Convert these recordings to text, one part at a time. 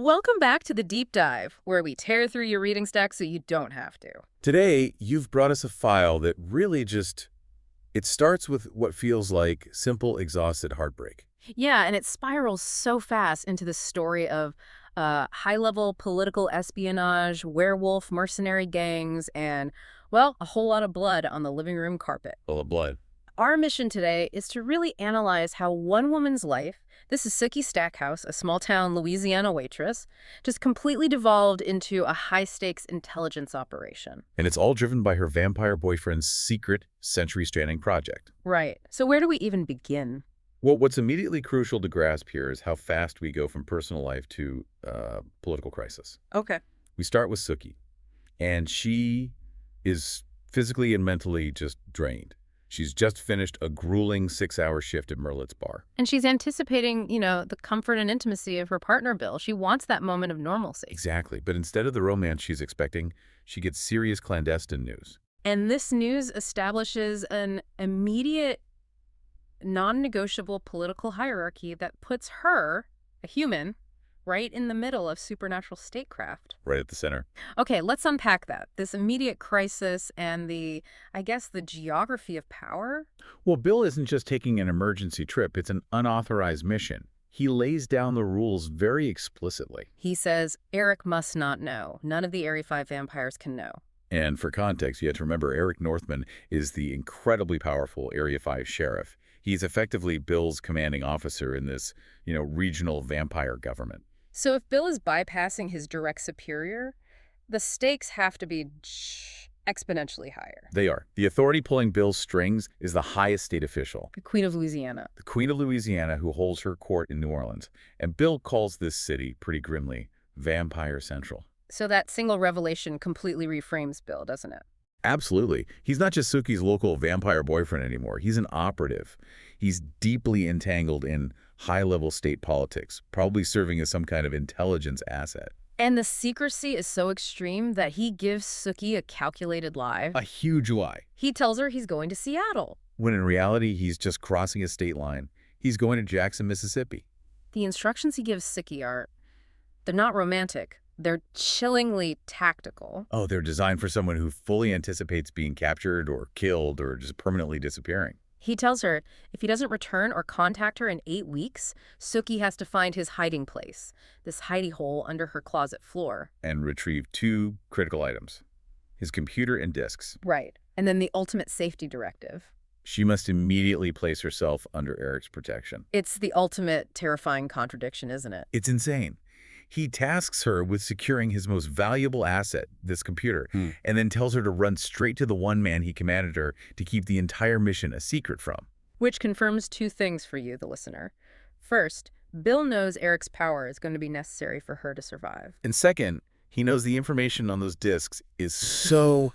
Welcome back to the Deep Dive, where we tear through your reading stack so you don't have to. Today, you've brought us a file that really it starts with what feels like simple, exhausted heartbreak. Yeah, and it spirals so fast into the story of high-level political espionage, werewolf mercenary gangs, and, well, a whole lot of blood on the living room carpet. Full of blood. Our mission today is to really analyze how one woman's life, this is Sookie Stackhouse, a small-town Louisiana waitress, just completely devolved into a high-stakes intelligence operation. And it's all driven by her vampire boyfriend's secret century-spanning project. Right. So where do we even begin? Well, what's immediately crucial to grasp here is how fast we go from personal life to political crisis. Okay. We start with Sookie, and she is physically and mentally just drained. She's just finished a grueling 6-hour shift at Merlit's bar. And she's anticipating, the comfort and intimacy of her partner, Bill. She wants that moment of normalcy. Exactly, but instead of the romance she's expecting, she gets serious clandestine news. And this news establishes an immediate, non-negotiable political hierarchy that puts her, a human, right in the middle of supernatural statecraft. Right at the center. Okay, let's unpack that. This immediate crisis and the geography of power. Well, Bill isn't just taking an emergency trip, it's an unauthorized mission. He lays down the rules very explicitly. He says, Eric must not know. None of the Area 5 vampires can know. And for context, you have to remember Eric Northman is the incredibly powerful Area 5 sheriff. He's effectively Bill's commanding officer in this, regional vampire government. So if Bill is bypassing his direct superior, the stakes have to be exponentially higher. They are. The authority pulling Bill's strings is the highest state official. The Queen of Louisiana. The Queen of Louisiana, who holds her court in New Orleans. And Bill calls this city, pretty grimly, Vampire Central. So that single revelation completely reframes Bill, doesn't it? Absolutely. He's not just Sookie's local vampire boyfriend anymore. He's an operative. He's deeply entangled in high-level state politics, probably serving as some kind of intelligence asset. And the secrecy is so extreme that he gives Sookie a calculated lie. A huge lie. He tells her he's going to Seattle. When in reality, he's just crossing a state line. He's going to Jackson, Mississippi. The instructions he gives Sookie they're not romantic. They're chillingly tactical. Oh, they're designed for someone who fully anticipates being captured or killed or just permanently disappearing. He tells her if he doesn't return or contact her in 8 weeks, Sookie has to find his hiding place, this hidey hole under her closet floor. And retrieve 2 critical items, his computer and disks. Right. And then the ultimate safety directive. She must immediately place herself under Eric's protection. It's the ultimate terrifying contradiction, isn't it? It's insane. He tasks her with securing his most valuable asset, this computer, and then tells her to run straight to the one man he commanded her to keep the entire mission a secret from. Which confirms 2 things for you, the listener. First, Bill knows Eric's power is going to be necessary for her to survive. And second, he knows the information on those disks is so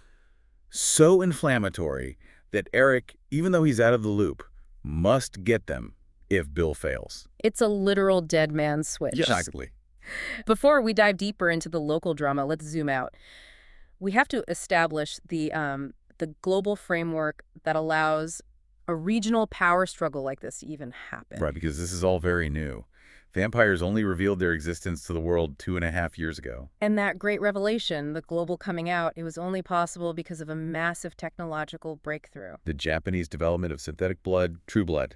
inflammatory that Eric, even though he's out of the loop, must get them if Bill fails. It's a literal dead man switch. Exactly. Before we dive deeper into the local drama, let's zoom out. We have to establish the global framework that allows a regional power struggle like this to even happen. Right, because this is all very new. Vampires only revealed their existence to the world 2.5 years ago. And that great revelation, the global coming out, it was only possible because of a massive technological breakthrough. The Japanese development of synthetic blood, True Blood.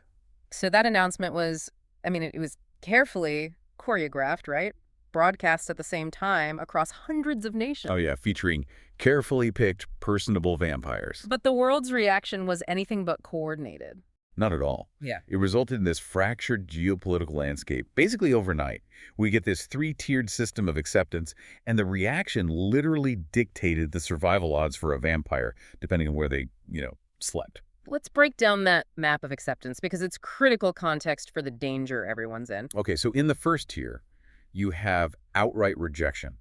So that announcement was, it was carefully choreographed, right? Broadcast at the same time across hundreds of nations. Oh yeah, featuring carefully picked, personable vampires. But the world's reaction was anything but coordinated. Not at all. Yeah. It resulted in this fractured geopolitical landscape. Basically overnight, we get this 3-tiered system of acceptance, and the reaction literally dictated the survival odds for a vampire, depending on where they, slept. Let's break down that map of acceptance because it's critical context for the danger everyone's in. Okay, so in the first tier, you have outright rejection.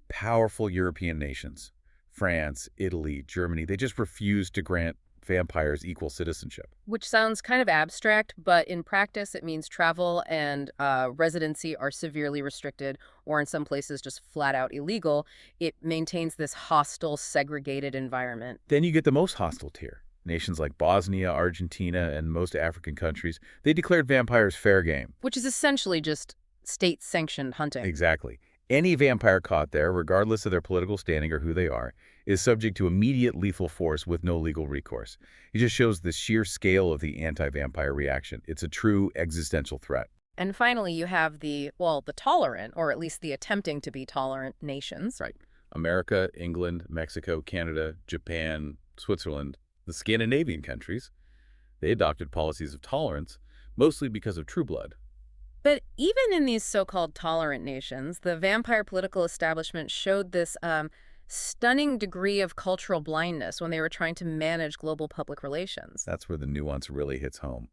Powerful European nations, France, Italy, Germany, they just refuse to grant vampires equal citizenship. Which sounds kind of abstract, but in practice it means travel and residency are severely restricted, or in some places just flat out illegal. It maintains this hostile, segregated environment. Then you get the most hostile tier. Nations like Bosnia, Argentina, and most African countries, they declared vampires fair game. Which is essentially just state-sanctioned hunting. Exactly. Any vampire caught there, regardless of their political standing or who they are, is subject to immediate lethal force with no legal recourse. It just shows the sheer scale of the anti-vampire reaction. It's a true existential threat. And finally, you have the tolerant, or at least the attempting to be tolerant nations. Right. America, England, Mexico, Canada, Japan, Switzerland, the Scandinavian countries, they adopted policies of tolerance, mostly because of True Blood. But even in these so-called tolerant nations, the vampire political establishment showed this stunning degree of cultural blindness when they were trying to manage global public relations. That's where the nuance really hits home.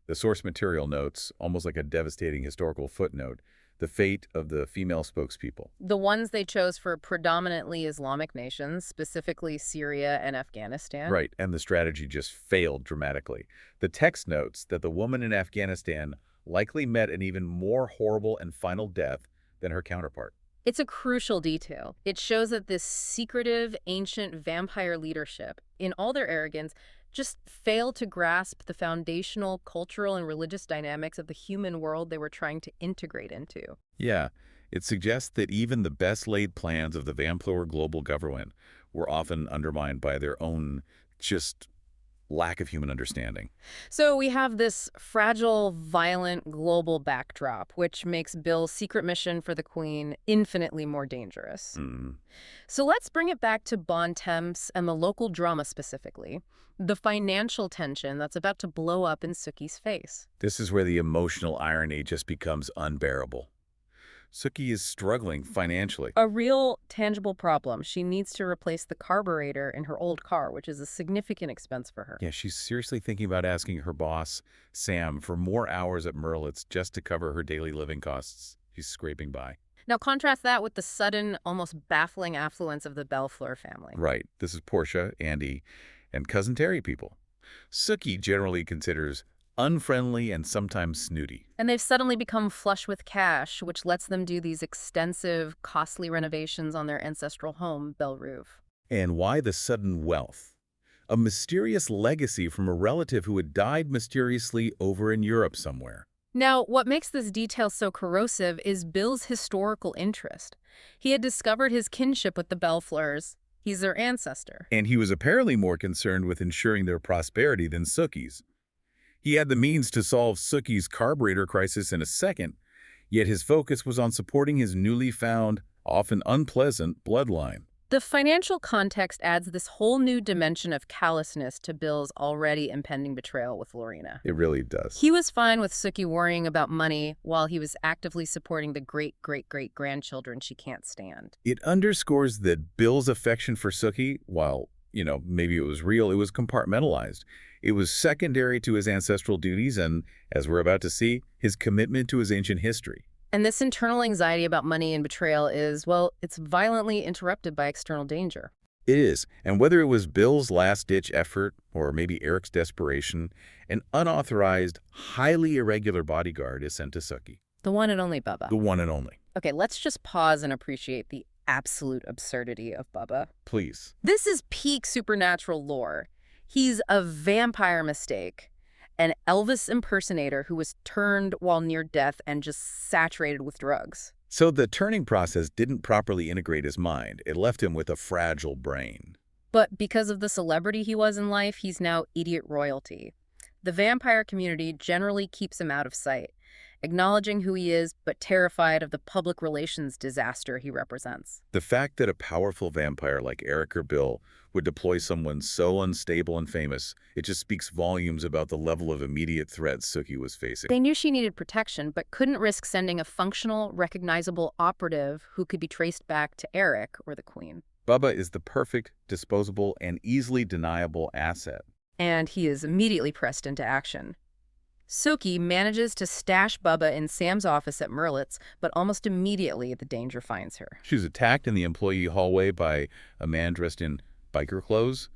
The source material notes, almost like a devastating historical footnote, the fate of the female spokespeople. The ones they chose for predominantly Islamic nations, specifically Syria and Afghanistan. Right, and the strategy just failed dramatically. The text notes that the woman in Afghanistan likely met an even more horrible and final death than her counterpart. It's a crucial detail. It shows that this secretive, ancient vampire leadership, in all their arrogance, just failed to grasp the foundational cultural and religious dynamics of the human world they were trying to integrate into. Yeah, it suggests that even the best-laid plans of the vampire global government were often undermined by their own just lack of human understanding. So we have this fragile, violent global backdrop, which makes Bill's secret mission for the Queen infinitely more dangerous. Mm. So let's bring it back to Bon Temps and the local drama specifically. The financial tension that's about to blow up in Sookie's face. This is where the emotional irony just becomes unbearable. Sookie is struggling financially. A real, tangible problem. She needs to replace the carburetor in her old car, which is a significant expense for her. Yeah, she's seriously thinking about asking her boss, Sam, for more hours at Merlitz just to cover her daily living costs. She's scraping by. Now contrast that with the sudden, almost baffling affluence of the Bellefleur family. Right. This is Portia, Andy, and Cousin Terry people. Sookie generally considers unfriendly and sometimes snooty. And they've suddenly become flush with cash, which lets them do these extensive, costly renovations on their ancestral home, Belle Rouge. And why the sudden wealth? A mysterious legacy from a relative who had died mysteriously over in Europe somewhere. Now, what makes this detail so corrosive is Bill's historical interest. He had discovered his kinship with the Bellefleurs. He's their ancestor. And he was apparently more concerned with ensuring their prosperity than Sookie's. He had the means to solve Sookie's carburetor crisis in a second, yet his focus was on supporting his newly found, often unpleasant, bloodline. The financial context adds this whole new dimension of callousness to Bill's already impending betrayal with Lorena. It really does. He was fine with Sookie worrying about money while he was actively supporting the great-great-great-grandchildren she can't stand. It underscores that Bill's affection for Sookie, while, maybe it was real, it was compartmentalized. It was secondary to his ancestral duties and, as we're about to see, his commitment to his ancient history. And this internal anxiety about money and betrayal is, well, it's violently interrupted by external danger. It is, and whether it was Bill's last-ditch effort or maybe Eric's desperation, an unauthorized, highly irregular bodyguard is sent to Sookie. The one and only Bubba. The one and only. Okay, let's just pause and appreciate the absolute absurdity of Bubba. Please. This is peak supernatural lore. He's a vampire mistake, an Elvis impersonator who was turned while near death and just saturated with drugs. So the turning process didn't properly integrate his mind. It left him with a fragile brain. But because of the celebrity he was in life, he's now idiot royalty. The vampire community generally keeps him out of sight, acknowledging who he is, but terrified of the public relations disaster he represents. The fact that a powerful vampire like Eric or Bill would deploy someone so unstable and famous, it just speaks volumes about the level of immediate threat Sookie was facing. They knew she needed protection, but couldn't risk sending a functional, recognizable operative who could be traced back to Eric or the Queen. Bubba is the perfect, disposable, and easily deniable asset. And he is immediately pressed into action. Sookie manages to stash Bubba in Sam's office at Merlitz, but almost immediately the danger finds her. She was attacked in the employee hallway by a man dressed in biker clothes,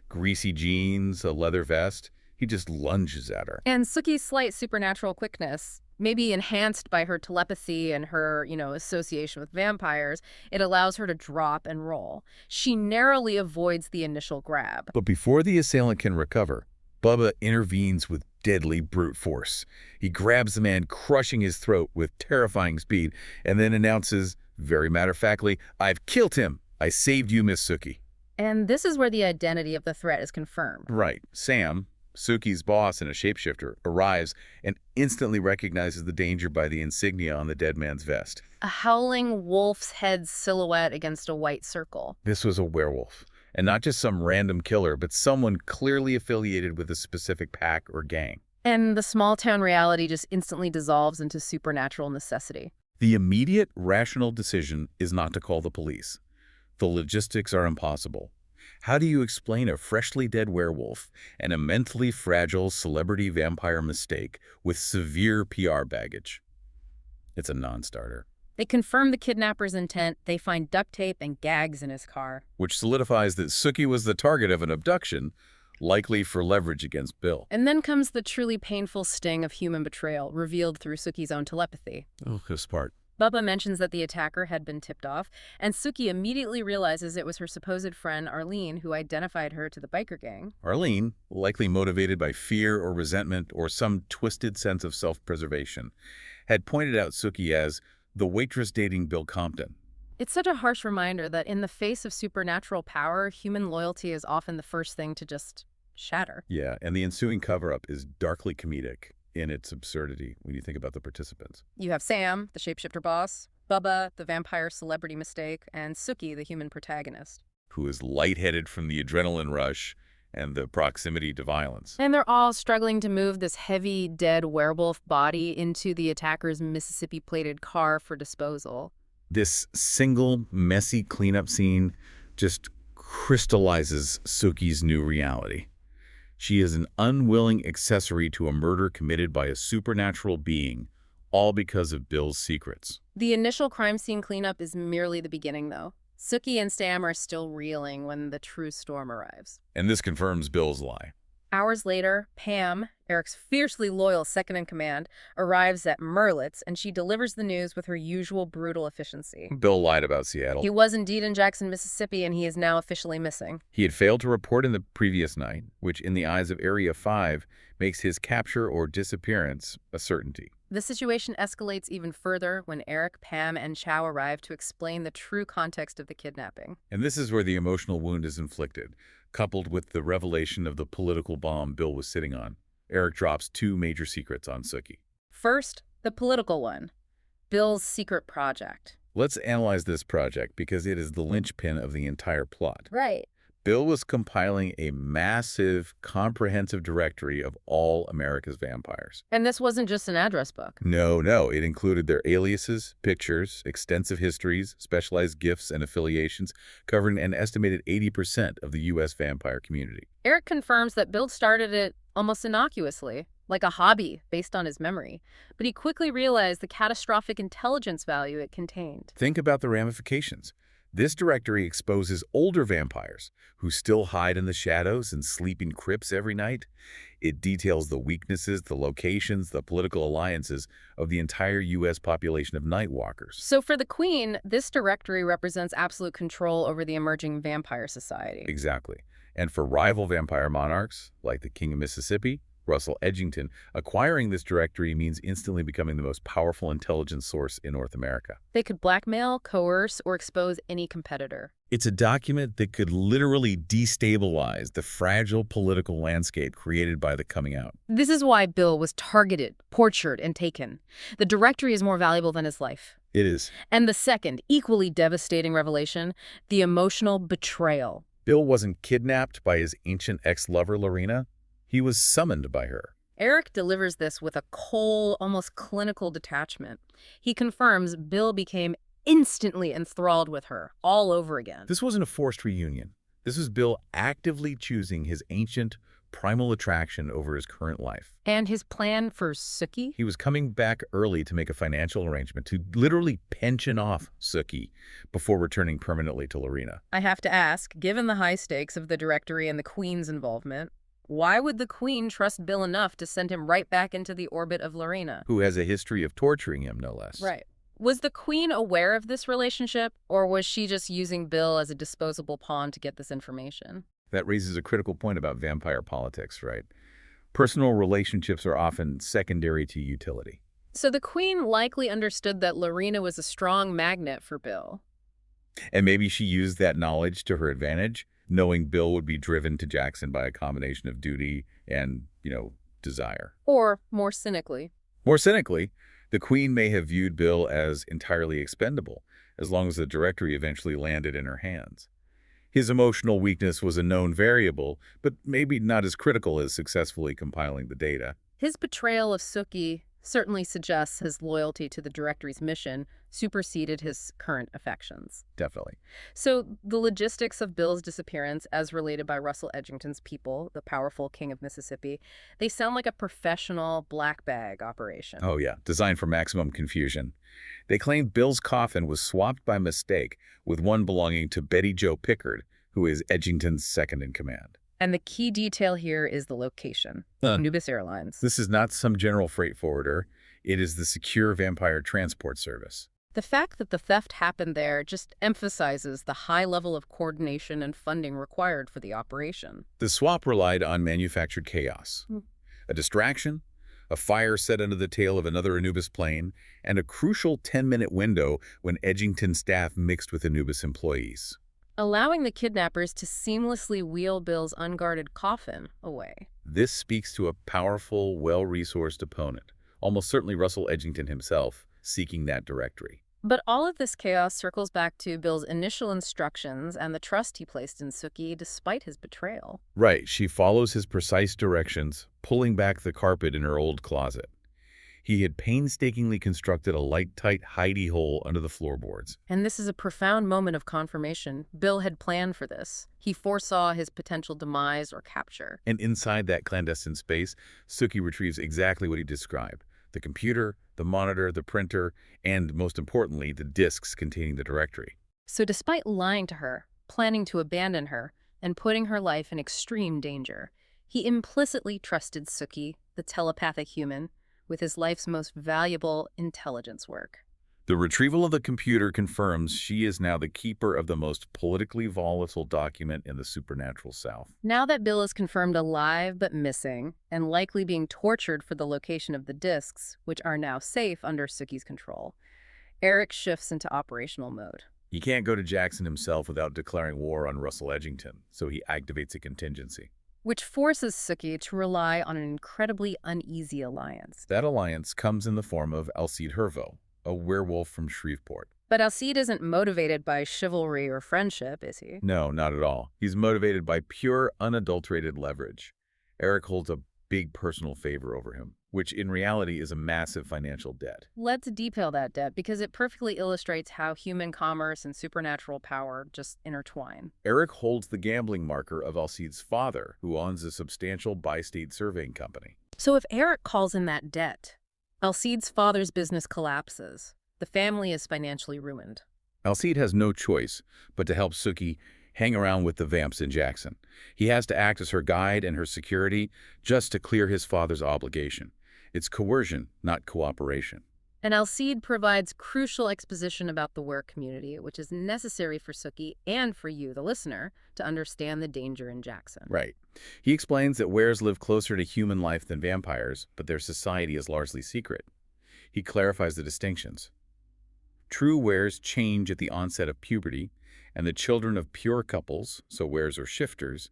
greasy jeans, a leather vest. He just lunges at her. And Sookie's slight supernatural quickness, maybe enhanced by her telepathy and her, association with vampires, it allows her to drop and roll. She narrowly avoids the initial grab. But before the assailant can recover, Bubba intervenes with deadly brute force. He grabs the man, crushing his throat with terrifying speed, and then announces, very matter-of-factly, "I've killed him. I saved you, Miss Sookie." And this is where the identity of the threat is confirmed. Right. Sam, Sookie's boss and a shapeshifter, arrives and instantly recognizes the danger by the insignia on the dead man's vest. A howling wolf's head silhouette against a white circle. This was a werewolf, and not just some random killer, but someone clearly affiliated with a specific pack or gang. And the small-town reality just instantly dissolves into supernatural necessity. The immediate, rational decision is not to call the police. The logistics are impossible. How do you explain a freshly dead werewolf and a mentally fragile celebrity vampire mistake with severe PR baggage? It's a non-starter. They confirm the kidnapper's intent. They find duct tape and gags in his car. Which solidifies that Sookie was the target of an abduction, likely for leverage against Bill. And then comes the truly painful sting of human betrayal, revealed through Sookie's own telepathy. Oh, this part. Bubba mentions that the attacker had been tipped off, and Sookie immediately realizes it was her supposed friend Arlene who identified her to the biker gang. Arlene, likely motivated by fear or resentment or some twisted sense of self-preservation, had pointed out Sookie as the waitress dating Bill Compton. It's such a harsh reminder that in the face of supernatural power, human loyalty is often the first thing to just shatter. Yeah, and the ensuing cover-up is darkly comedic in its absurdity when you think about the participants. You have Sam, the shapeshifter boss, Bubba, the vampire celebrity mistake, and Sookie, the human protagonist. Who is lightheaded from the adrenaline rush and the proximity to violence. And they're all struggling to move this heavy, dead werewolf body into the attacker's Mississippi-plated car for disposal. This single, messy cleanup scene just crystallizes Sookie's new reality. She is an unwilling accessory to a murder committed by a supernatural being, all because of Bill's secrets. The initial crime scene cleanup is merely the beginning, though. Sookie and Sam are still reeling when the true storm arrives. And this confirms Bill's lie. Hours later, Pam, Eric's fiercely loyal second-in-command, arrives at Merlett's, and she delivers the news with her usual brutal efficiency. Bill lied about Seattle. He was indeed in Jackson, Mississippi, and he is now officially missing. He had failed to report in the previous night, which in the eyes of Area 5 makes his capture or disappearance a certainty. The situation escalates even further when Eric, Pam, and Chow arrive to explain the true context of the kidnapping. And this is where the emotional wound is inflicted, coupled with the revelation of the political bomb Bill was sitting on. Eric drops two major secrets on Sookie. First, the political one, Bill's secret project. Let's analyze this project because it is the linchpin of the entire plot. Right. Bill was compiling a massive, comprehensive directory of all America's vampires. And this wasn't just an address book. No, it included their aliases, pictures, extensive histories, specialized gifts, and affiliations, covering an estimated 80% of the U.S. vampire community. Eric confirms that Bill started it almost innocuously, like a hobby based on his memory, but he quickly realized the catastrophic intelligence value it contained. Think about the ramifications. This directory exposes older vampires who still hide in the shadows and sleep in crypts every night. It details the weaknesses, the locations, the political alliances of the entire U.S. population of nightwalkers. So for the Queen, this directory represents absolute control over the emerging vampire society. Exactly. And for rival vampire monarchs, like the King of Mississippi, Russell Edgington, acquiring this directory means instantly becoming the most powerful intelligence source in North America. They could blackmail, coerce, or expose any competitor. It's a document that could literally destabilize the fragile political landscape created by the coming out. This is why Bill was targeted, tortured, and taken. The directory is more valuable than his life. It is. And the second, equally devastating revelation, the emotional betrayal. Bill wasn't kidnapped by his ancient ex-lover, Lorena. He was summoned by her. Eric delivers this with a cold, almost clinical detachment. He confirms Bill became instantly enthralled with her all over again. This wasn't a forced reunion. This was Bill actively choosing his ancient, primal attraction over his current life. And his plan for Sookie? He was coming back early to make a financial arrangement to literally pension off Sookie before returning permanently to Lorena. I have to ask, given the high stakes of the directory and the Queen's involvement, why would the Queen trust Bill enough to send him right back into the orbit of Lorena? Who has a history of torturing him, no less. Right. Was the Queen aware of this relationship, or was she just using Bill as a disposable pawn to get this information? That raises a critical point about vampire politics, right? Personal relationships are often secondary to utility. So the queen likely understood that Lorena was a strong magnet for Bill. And maybe she used that knowledge to her advantage, knowing Bill would be driven to Jackson by a combination of duty and, desire. Or, more cynically, More cynically, the Queen may have viewed Bill as entirely expendable, as long as the directory eventually landed in her hands. His emotional weakness was a known variable, but maybe not as critical as successfully compiling the data. his betrayal of Sookie certainly suggests his loyalty to the directory's mission superseded his current affections. Definitely. So the logistics of Bill's disappearance, as related by Russell Edgington's people, the powerful king of Mississippi, they sound like a professional black bag operation. Oh yeah, designed for maximum confusion. They claimed Bill's coffin was swapped by mistake with one belonging to Betty Jo Pickard, who is Edgington's second-in-command. And the key detail here is the location. Nubis Airlines. This is not some general freight forwarder. It is the secure vampire transport service. The fact that the theft happened there just emphasizes the high level of coordination and funding required for the operation. The swap relied on manufactured chaos. A distraction, a fire set under the tail of another Anubis plane, and a crucial 10-minute window when Edgington staff mixed with Anubis employees, allowing the kidnappers to seamlessly wheel Bill's unguarded coffin away. This speaks to a powerful, well-resourced opponent, almost certainly Russell Edgington himself, seeking that directory. But all of this chaos circles back to Bill's initial instructions and the trust he placed in Sookie despite his betrayal. Right, she follows his precise directions, pulling back the carpet in her old closet. He had painstakingly constructed a light-tight hidey hole under the floorboards. And this is a profound moment of confirmation. Bill had planned for this. He foresaw his potential demise or capture. And inside that clandestine space, Sookie retrieves exactly what he described. The computer, the monitor, the printer, and, most importantly, the disks containing the directory. So despite lying to her, planning to abandon her, and putting her life in extreme danger, he implicitly trusted Sookie, the telepathic human, with his life's most valuable intelligence work. The retrieval of the computer confirms she is now the keeper of the most politically volatile document in the supernatural South. Now that Bill is confirmed alive but missing, and likely being tortured for the location of the disks, which are now safe under Sookie's control, Eric shifts into operational mode. He can't go to Jackson himself without declaring war on Russell Edgington, so he activates a contingency. Which forces Sookie to rely on an incredibly uneasy alliance. That alliance comes in the form of Alcide Herveaux, a werewolf from Shreveport. But Alcide isn't motivated by chivalry or friendship, is he? No, not at all. He's motivated by pure, unadulterated leverage. Eric holds a big personal favor over him, which in reality is a massive financial debt. Let's detail that debt because it perfectly illustrates how human commerce and supernatural power just intertwine. Eric holds the gambling marker of Alcide's father, who owns a substantial bi-state surveying company. So if Eric calls in that debt, Alcide's father's business collapses. The family is financially ruined. Alcide has no choice but to help Sookie hang around with the vamps in Jackson. He has to act as her guide and her security just to clear his father's obligation. It's coercion, not cooperation. And Alcide provides crucial exposition about the were community, which is necessary for Sookie and for you, the listener, to understand the danger in Jackson. Right. He explains that wares live closer to human life than vampires, but their society is largely secret. He clarifies the distinctions. True wares change at the onset of puberty, and the children of pure couples, so wares or shifters,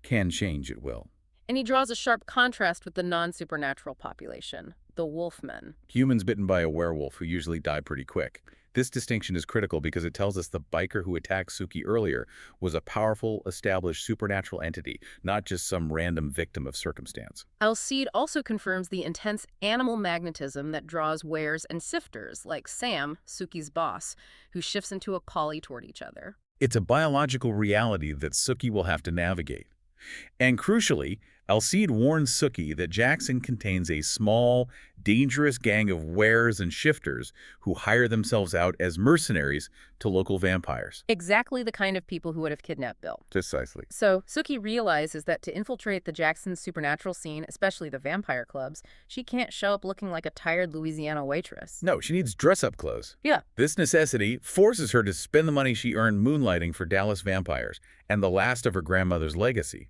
can change at will. And he draws a sharp contrast with the non-supernatural population, the wolfmen. Humans bitten by a werewolf who usually die pretty quick. This distinction is critical because it tells us the biker who attacked Sookie earlier was a powerful, established supernatural entity, not just some random victim of circumstance. Alcide also confirms the intense animal magnetism that draws wares and sifters, like Sam, Sookie's boss, who shifts into a collie toward each other. It's a biological reality that Sookie will have to navigate. And crucially, Alcide warns Sookie that Jackson contains a small, dangerous gang of wares and shifters who hire themselves out as mercenaries to local vampires. Exactly the kind of people who would have kidnapped Bill. Precisely. So Sookie realizes that to infiltrate the Jackson supernatural scene, especially the vampire clubs, she can't show up looking like a tired Louisiana waitress. No, she needs dress-up clothes. Yeah. This necessity forces her to spend the money she earned moonlighting for Dallas vampires and the last of her grandmother's legacy.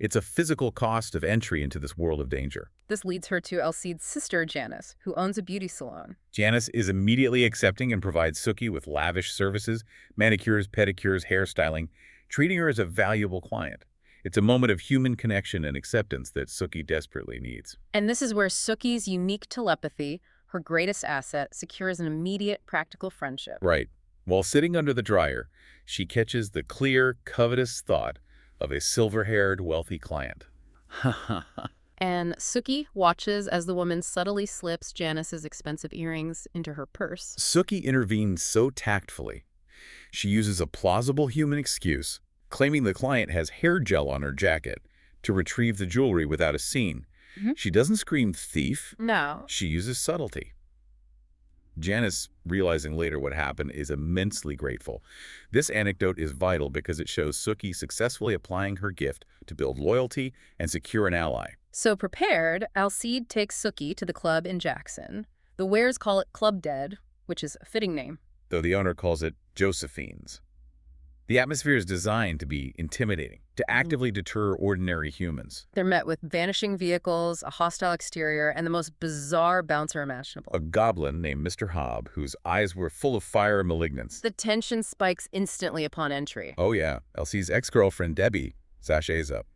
It's a physical cost of entry into this world of danger. This leads her to Alcide's sister, Janice, who owns a beauty salon. Janice is immediately accepting and provides Sookie with lavish services, manicures, pedicures, hairstyling, treating her as a valuable client. It's a moment of human connection and acceptance that Sookie desperately needs. And this is where Sookie's unique telepathy, her greatest asset, secures an immediate practical friendship. Right. While sitting under the dryer, she catches the clear, covetous thought of a silver-haired, wealthy client. Ha ha ha. And Sookie watches as the woman subtly slips Janice's expensive earrings into her purse. Sookie intervenes so tactfully. She uses a plausible human excuse, claiming the client has hair gel on her jacket, to retrieve the jewelry without a scene. She doesn't scream thief. No. She uses subtlety. Janice, realizing later what happened, is immensely grateful. This anecdote is vital because it shows Sookie successfully applying her gift to build loyalty and secure an ally. So prepared, Alcide takes Sookie to the club in Jackson. The Wares call it Club Dead, which is a fitting name. Though the owner calls it Josephine's. The atmosphere is designed to be intimidating, to actively deter ordinary humans. They're met with vanishing vehicles, a hostile exterior, and the most bizarre bouncer imaginable. A goblin named Mr. Hobb, whose eyes were full of fire and malignance. The tension spikes instantly upon entry. Oh yeah, Elsie's ex-girlfriend Debbie sachets up.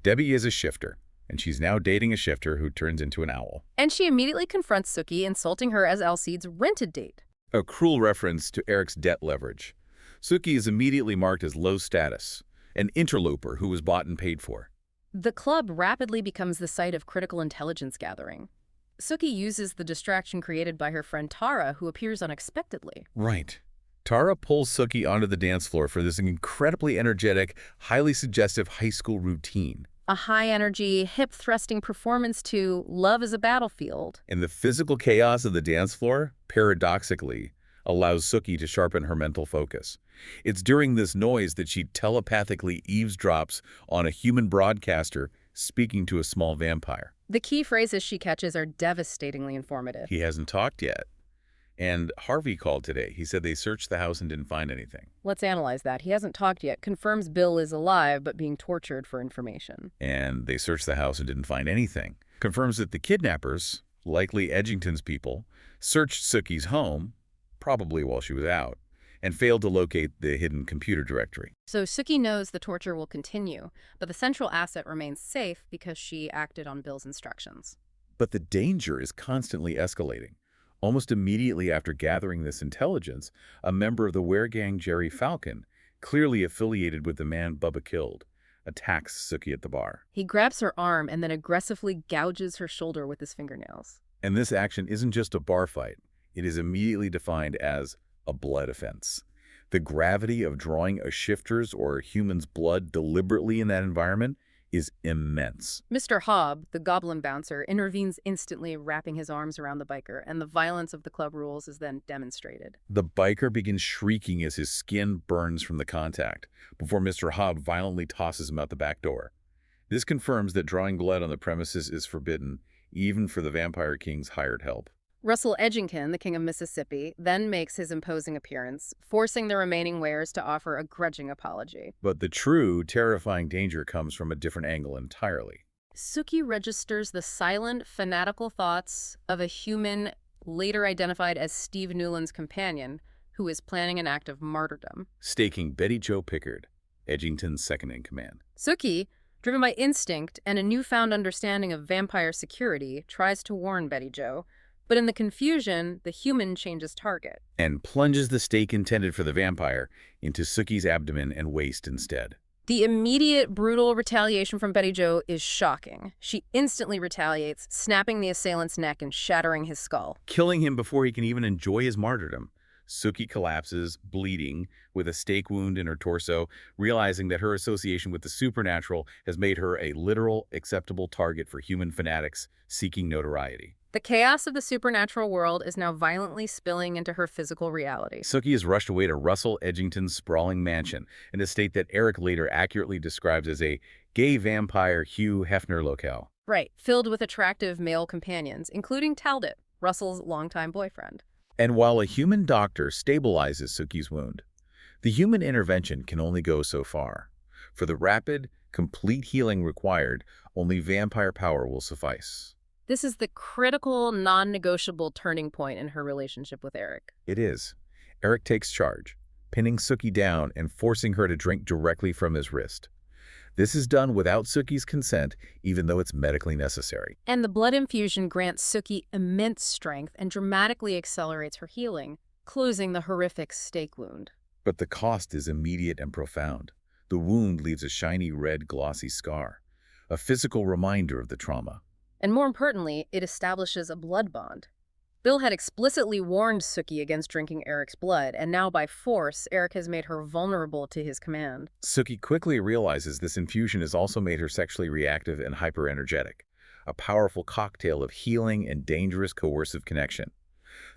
Debbie is a shifter, and she's now dating a shifter who turns into an owl. And she immediately confronts Sookie, insulting her as Alcide's rented date. A cruel reference to Eric's debt leverage. Sookie is immediately marked as low status, an interloper who was bought and paid for. The club rapidly becomes the site of critical intelligence gathering. Sookie uses the distraction created by her friend Tara, who appears unexpectedly. Right. Tara pulls Sookie onto the dance floor for this incredibly energetic, highly suggestive high school routine. A high-energy, hip-thrusting performance to Love is a Battlefield. And the physical chaos of the dance floor, paradoxically, allows Sookie to sharpen her mental focus. It's during this noise that she telepathically eavesdrops on a human broadcaster speaking to a small vampire. The key phrases she catches are devastatingly informative. He hasn't talked yet. And Harvey called today. He said they searched the house and didn't find anything. Let's analyze that. He hasn't talked yet. Confirms Bill is alive but being tortured for information. And they searched the house and didn't find anything. Confirms that the kidnappers, likely Edgington's people, searched Sookie's home, probably while she was out, and failed to locate the hidden computer directory. So Sookie knows the torture will continue, but the central asset remains safe because she acted on Bill's instructions. But the danger is constantly escalating. Almost immediately after gathering this intelligence, a member of the were-gang, Jerry Falcon, clearly affiliated with the man Bubba killed, attacks Sookie at the bar. He grabs her arm and then aggressively gouges her shoulder with his fingernails. And this action isn't just a bar fight. It is immediately defined as a blood offense. The gravity of drawing a shifter's or a human's blood deliberately in that environment is immense. Mr. Hobb, the goblin bouncer, intervenes instantly, wrapping his arms around the biker, and the violence of the club rules is then demonstrated. The biker begins shrieking as his skin burns from the contact, before Mr. Hobb violently tosses him out the back door. This confirms that drawing blood on the premises is forbidden, even for the Vampire King's hired help. Russell Edgington, the King of Mississippi, then makes his imposing appearance, forcing the remaining Wares to offer a grudging apology. But the true, terrifying danger comes from a different angle entirely. Sookie registers the silent, fanatical thoughts of a human later identified as Steve Newland's companion, who is planning an act of martyrdom. Staking Betty Jo Pickard, Edgington's second-in-command. Sookie, driven by instinct and a newfound understanding of vampire security, tries to warn Betty Jo, but in the confusion, the human changes target. And plunges the stake intended for the vampire into Sookie's abdomen and waist instead. The immediate, brutal retaliation from Betty Jo is shocking. She instantly retaliates, snapping the assailant's neck and shattering his skull. Killing him before he can even enjoy his martyrdom. Sookie collapses, bleeding, with a stake wound in her torso, realizing that her association with the supernatural has made her a literal, acceptable target for human fanatics seeking notoriety. The chaos of the supernatural world is now violently spilling into her physical reality. Sookie is rushed away to Russell Edgington's sprawling mansion, an estate that Eric later accurately describes as a gay vampire Hugh Hefner locale. Right, filled with attractive male companions, including Talbot, Russell's longtime boyfriend. And while a human doctor stabilizes Sookie's wound, the human intervention can only go so far. For the rapid, complete healing required, only vampire power will suffice. This is the critical, non-negotiable turning point in her relationship with Eric. It is. Eric takes charge, pinning Sookie down and forcing her to drink directly from his wrist. This is done without Sookie's consent, even though it's medically necessary. And the blood infusion grants Sookie immense strength and dramatically accelerates her healing, closing the horrific stake wound. But the cost is immediate and profound. The wound leaves a shiny red glossy scar, a physical reminder of the trauma. And more importantly, it establishes a blood bond. Bill had explicitly warned Sookie against drinking Eric's blood, and now by force, Eric has made her vulnerable to his command. Sookie quickly realizes this infusion has also made her sexually reactive and hyper-energetic, a powerful cocktail of healing and dangerous coercive connection.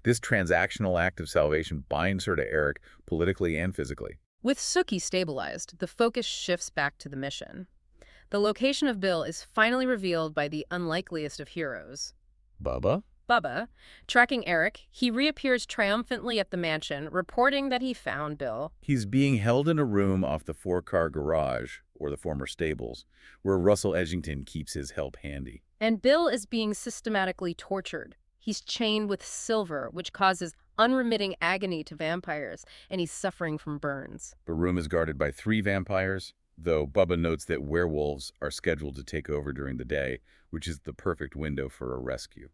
This transactional act of salvation binds her to Eric politically and physically. With Sookie stabilized, the focus shifts back to the mission. The location of Bill is finally revealed by the unlikeliest of heroes. Bubba? Bubba. Tracking Eric, he reappears triumphantly at the mansion, reporting that he found Bill. He's being held in a room off the four-car garage, or the former stables, where Russell Edgington keeps his help handy. And Bill is being systematically tortured. He's chained with silver, which causes unremitting agony to vampires, and he's suffering from burns. The room is guarded by 3 vampires, though Bubba notes that werewolves are scheduled to take over during the day, which is the perfect window for a rescue.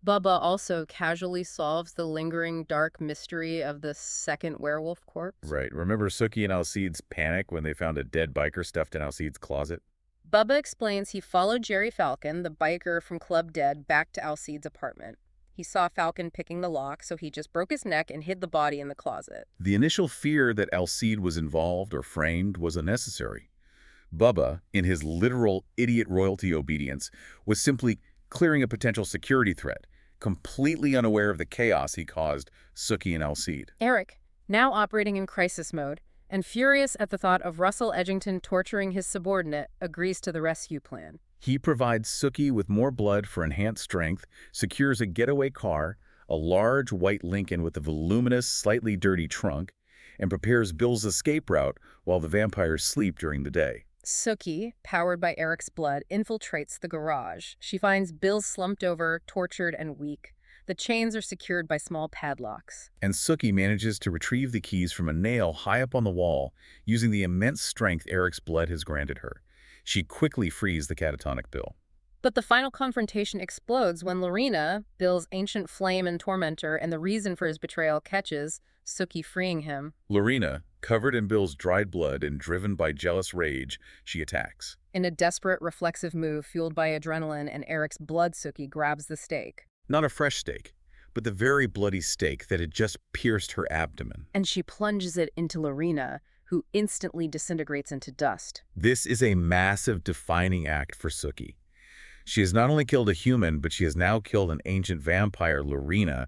Bubba also casually solves the lingering dark mystery of the second werewolf corpse. Right. Remember Sookie and Alcide's panic when they found a dead biker stuffed in Alcide's closet? Bubba explains he followed Jerry Falcon, the biker from Club Dead, back to Alcide's apartment. He saw Falcon picking the lock, so he just broke his neck and hid the body in the closet. The initial fear that Alcide was involved or framed was unnecessary. Bubba, in his literal idiot royalty obedience, was simply clearing a potential security threat, completely unaware of the chaos he caused Sookie and Alcide. Eric, now operating in crisis mode, and furious at the thought of Russell Edgington torturing his subordinate, agrees to the rescue plan. He provides Sookie with more blood for enhanced strength, secures a getaway car, a large white Lincoln with a voluminous, slightly dirty trunk, and prepares Bill's escape route while the vampires sleep during the day. Sookie, powered by Eric's blood, infiltrates the garage. She finds Bill slumped over, tortured, and weak. The chains are secured by small padlocks. And Sookie manages to retrieve the keys from a nail high up on the wall, using the immense strength Eric's blood has granted her. She quickly frees the catatonic Bill. But the final confrontation explodes when Lorena, Bill's ancient flame and tormentor and the reason for his betrayal, catches Sookie freeing him. Lorena, covered in Bill's dried blood and driven by jealous rage, she attacks. In a desperate, reflexive move fueled by adrenaline and Eric's blood, Sookie grabs the stake. Not a fresh stake, but the very bloody stake that had just pierced her abdomen. And she plunges it into Lorena, who instantly disintegrates into dust. This is a massive defining act for Sookie. She has not only killed a human, but she has now killed an ancient vampire, Lorena,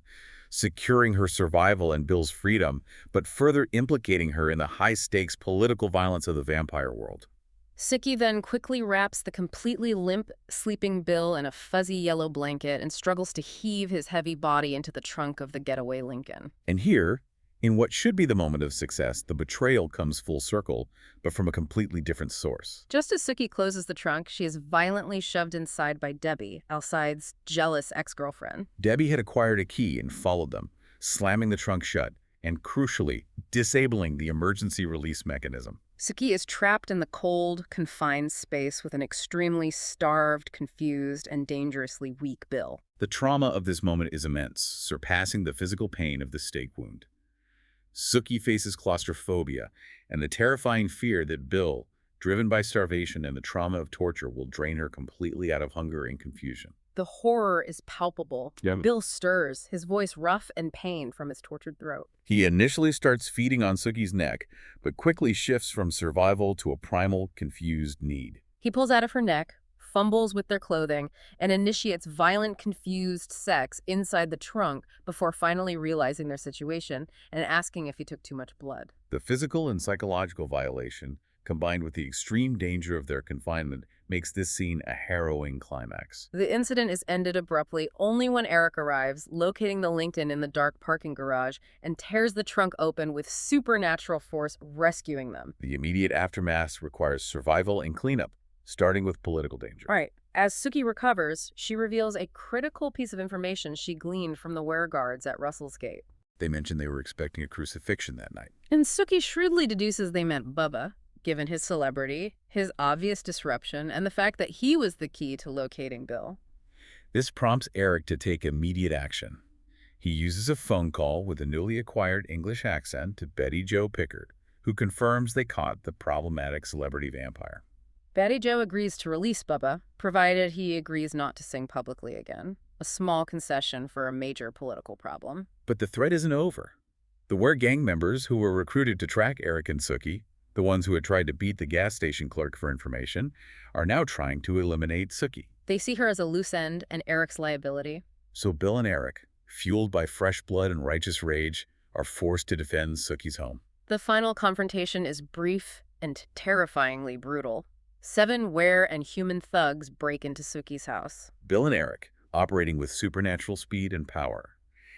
securing her survival and Bill's freedom, but further implicating her in the high-stakes political violence of the vampire world. Sookie then quickly wraps the completely limp, sleeping Bill in a fuzzy yellow blanket and struggles to heave his heavy body into the trunk of the getaway Lincoln. And here, in what should be the moment of success, the betrayal comes full circle, but from a completely different source. Just as Sookie closes the trunk, she is violently shoved inside by Debbie, Alcide's jealous ex-girlfriend. Debbie had acquired a key and followed them, slamming the trunk shut and, crucially, disabling the emergency release mechanism. Sookie is trapped in the cold, confined space with an extremely starved, confused, and dangerously weak Bill. The trauma of this moment is immense, surpassing the physical pain of the stake wound. Sookie faces claustrophobia and the terrifying fear that Bill, driven by starvation and the trauma of torture, will drain her completely out of hunger and confusion. The horror is palpable. Yeah. Bill stirs, his voice rough and pained from his tortured throat. He initially starts feeding on Sookie's neck, but quickly shifts from survival to a primal, confused need. He pulls out of her neck, fumbles with their clothing, and initiates violent, confused sex inside the trunk before finally realizing their situation and asking if he took too much blood. The physical and psychological violation, combined with the extreme danger of their confinement, makes this scene a harrowing climax. The incident is ended abruptly only when Eric arrives, locating the LinkedIn in the dark parking garage, and tears the trunk open with supernatural force, rescuing them. The immediate aftermath requires survival and cleanup, starting with political danger. Right. As Sookie recovers, she reveals a critical piece of information she gleaned from the wereguards at Russell's Gate. They mentioned they were expecting a crucifixion that night. And Sookie shrewdly deduces they meant Bubba, given his celebrity, his obvious disruption, and the fact that he was the key to locating Bill. This prompts Eric to take immediate action. He uses a phone call with a newly acquired English accent to Betty Jo Pickard, who confirms they caught the problematic celebrity vampire. Betty Jo agrees to release Bubba, provided he agrees not to sing publicly again, a small concession for a major political problem. But the threat isn't over. The Were gang members who were recruited to track Eric and Sookie, the ones who had tried to beat the gas station clerk for information, are now trying to eliminate Sookie. They see her as a loose end and Eric's liability. So Bill and Eric, fueled by fresh blood and righteous rage, are forced to defend Sookie's home. The final confrontation is brief and terrifyingly brutal. 7 were and human thugs break into Sookie's house. Bill and Eric, operating with supernatural speed and power,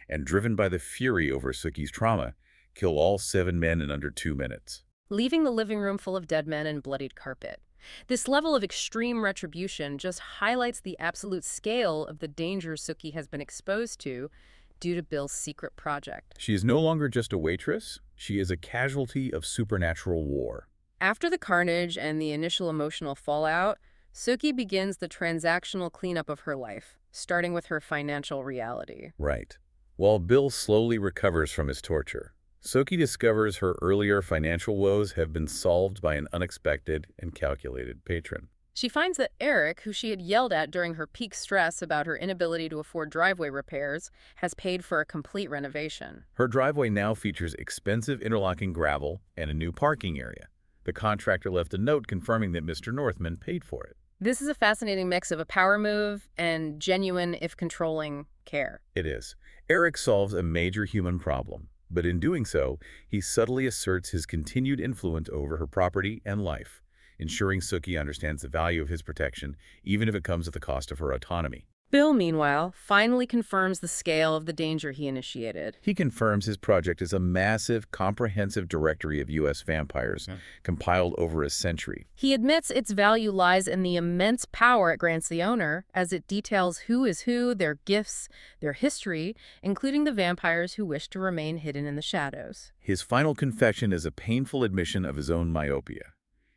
and driven by the fury over Sookie's trauma, kill all 7 men in under 2 minutes. Leaving the living room full of dead men and bloodied carpet. This level of extreme retribution just highlights the absolute scale of the danger Sookie has been exposed to due to Bill's secret project. She is no longer just a waitress, she is a casualty of supernatural war. After the carnage and the initial emotional fallout, Sookie begins the transactional cleanup of her life, starting with her financial reality. Right. While Bill slowly recovers from his torture, Sookie discovers her earlier financial woes have been solved by an unexpected and calculated patron. She finds that Eric, who she had yelled at during her peak stress about her inability to afford driveway repairs, has paid for a complete renovation. Her driveway now features expensive interlocking gravel and a new parking area. The contractor left a note confirming that Mr. Northman paid for it. This is a fascinating mix of a power move and genuine, if controlling, care. It is. Eric solves a major human problem, but in doing so, he subtly asserts his continued influence over her property and life, ensuring Sookie understands the value of his protection, even if it comes at the cost of her autonomy. Bill, meanwhile, finally confirms the scale of the danger he initiated. He confirms his project is a massive, comprehensive directory of U.S. vampires, compiled over a century. He admits its value lies in the immense power it grants the owner, as it details who is who, their gifts, their history, including the vampires who wish to remain hidden in the shadows. His final confession is a painful admission of his own myopia.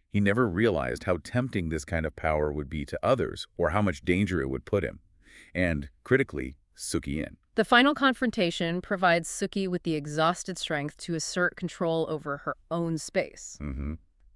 He never realized how tempting this kind of power would be to others, or how much danger it would put him. And, critically, Sookie in. The final confrontation provides Sookie with the exhausted strength to assert control over her own space.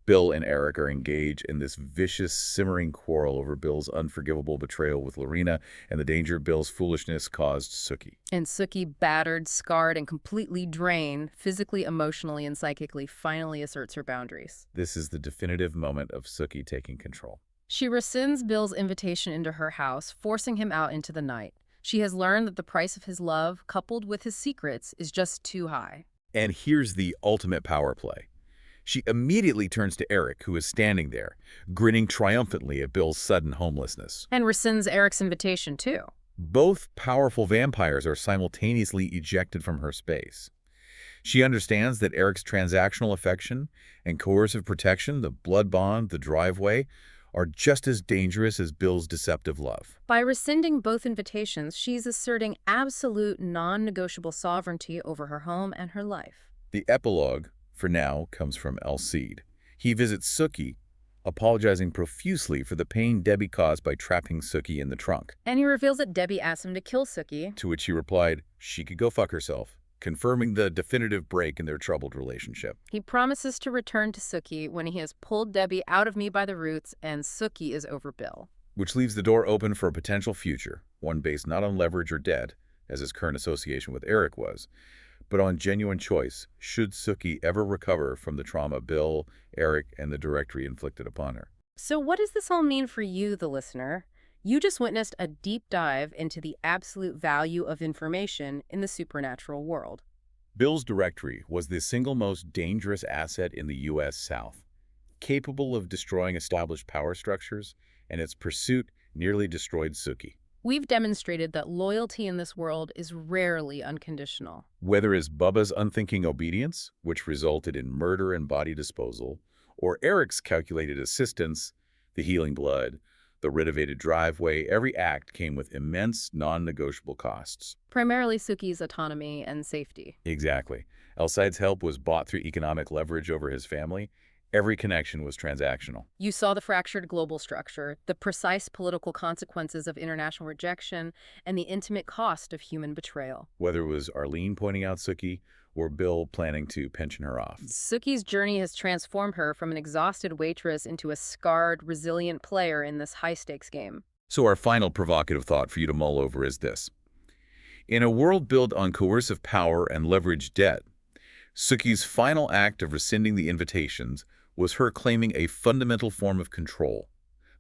Bill and Eric are engaged in this vicious, simmering quarrel over Bill's unforgivable betrayal with Lorena and the danger Bill's foolishness caused Sookie. And Sookie, battered, scarred, and completely drained, physically, emotionally, and psychically, finally asserts her boundaries. This is the definitive moment of Sookie taking control. She rescinds Bill's invitation into her house, forcing him out into the night. She has learned that the price of his love, coupled with his secrets, is just too high. And here's the ultimate power play. She immediately turns to Eric, who is standing there, grinning triumphantly at Bill's sudden homelessness. And rescinds Eric's invitation, too. Both powerful vampires are simultaneously ejected from her space. She understands that Eric's transactional affection and coercive protection, the blood bond, the driveway, are just as dangerous as Bill's deceptive love. By rescinding both invitations, she's asserting absolute non-negotiable sovereignty over her home and her life. The epilogue, for now, comes from Alcide. He visits Sookie, apologizing profusely for the pain Debbie caused by trapping Sookie in the trunk. And he reveals that Debbie asked him to kill Sookie. To which she replied, she could go fuck herself, confirming the definitive break in their troubled relationship. He promises to return to Sookie when he has pulled Debbie out of me by the roots and Sookie is over Bill. Which leaves the door open for a potential future, one based not on leverage or debt, as his current association with Eric was, but on genuine choice, should Sookie ever recover from the trauma Bill, Eric, and the directory inflicted upon her. So what does this all mean for you, the listener? You just witnessed a deep dive into the absolute value of information in the supernatural world. Bill's directory was the single most dangerous asset in the U.S. South. capable of destroying established power structures, and its pursuit nearly destroyed Sookie. We've demonstrated that loyalty in this world is rarely unconditional. Whether it's Bubba's unthinking obedience, which resulted in murder and body disposal, or Eric's calculated assistance, the healing blood, the renovated driveway, every act came with immense, non-negotiable costs. Primarily Sookie's autonomy and safety. Exactly. Alcide's help was bought through economic leverage over his family. Every connection was transactional. You saw the fractured global structure, the precise political consequences of international rejection, and the intimate cost of human betrayal. Whether it was Arlene pointing out Sookie or Bill planning to pension her off. Sookie's journey has transformed her from an exhausted waitress into a scarred, resilient player in this high-stakes game. So our final provocative thought for you to mull over is this. In a world built on coercive power and leveraged debt, Sookie's final act of rescinding the invitations was her claiming a fundamental form of control,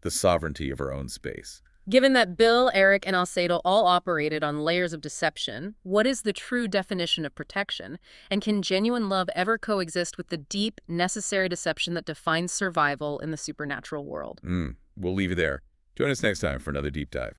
the sovereignty of her own space. Given that Bill, Eric, and Alcide all operated on layers of deception, what is the true definition of protection? And can genuine love ever coexist with the deep, necessary deception that defines survival in the supernatural world? We'll leave you there. Join us next time for another deep dive.